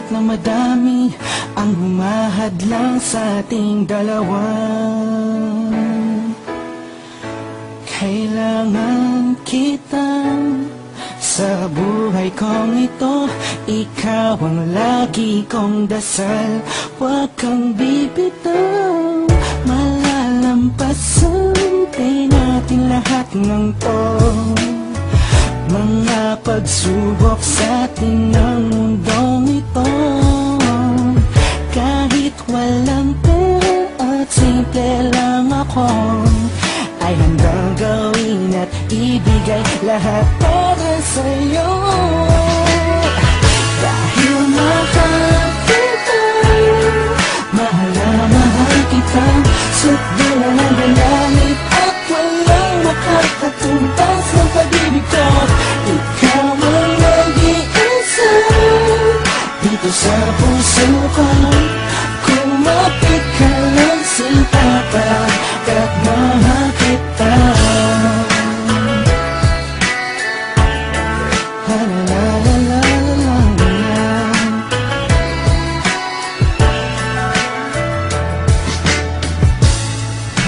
kahit na madami ang humahadlang sa ating dalawa. Kailangan kita sa buhay kong ito, ikaw ang lagi kong dasal. Huwag kang bibitaw, malalampasan din natin lahat ng to. Mga pagsubok sa atin ng mundong ito, kahit walang pera at simple lang ako, ay handang gawin at ibigay lahat para sa'yo. Dahil mahal kita, mahal na mahal kita, sukdula ng galamit at walang makakatumbas ng pag-ibig ko. Ikaw ang nag-iisa dito sa puso ko. Kumapit ka lang sinta pagkat mahal kita. La la la la la la.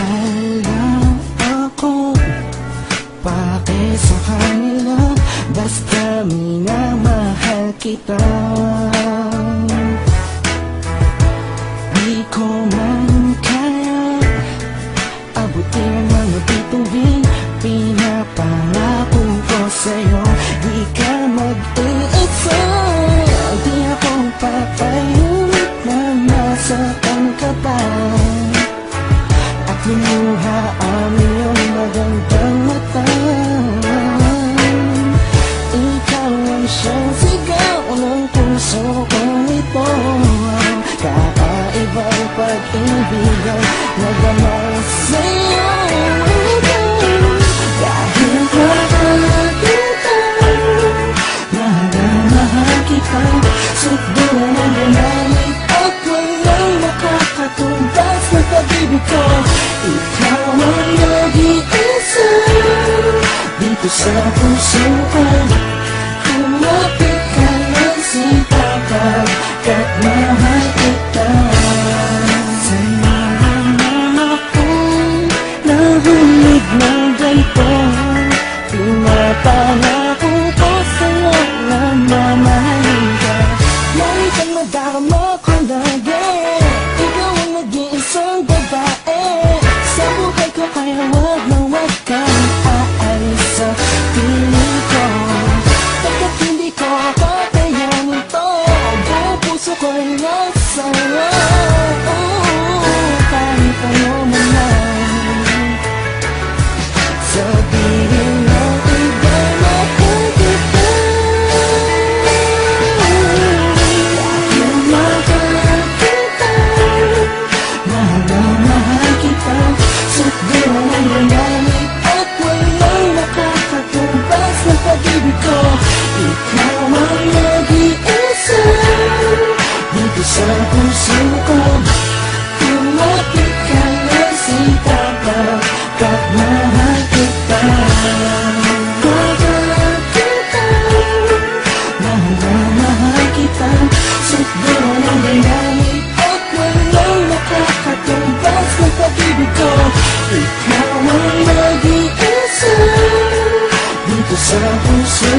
Alam ako, pake sa kanila, basta minamahal kita. Di ko man kaya abutin ang mga bituin, pinapangako ko sa'yo, di ka mag-iisa. Di ako papayag na masaktan ka pa at lumuha ang iyong magandang mata. Ikaw ang siyang sigaw ng puso kong ito, kakaibang pag-ibig ang nagamay sa'yo. Dahil mahal kita, mahal na mahal kita, sukdula ng galamit at walang makakatumbas ng pag-ibig ko. Ikaw ang nag-iisa dito sa puso ko. Kumapit ka ng sinta pagkat mahal kita. Sa'yo naman akong nahulog ng ganito, pinapangako ko sa'yo na mamahalin ka. Ngunit ang madarama ko lagi, ikaw ang nag-iisang babae sa buhay ko, kaya wag na wag kang aalis sa piling ko. Pagkat hindi ko kakayanin to, buong puso ko'y nasa'yo. Kahit ano man lang sabihin ng iba, mahal kita. Dahil mahal kita, mahal na mahal kita, sukdula ng galamit at walang makakatumbas ng pag-ibig ko. Ikaw ang nag-iisa dito sa puso ko. Kumapit ka lang sinta pagkat mahal kita. Mahal kita, mahal na mahal kita, sukdula ng galamit at walang makakatumbas ng pag-ibig ko. Ikaw ang nag-iisa dito sa puso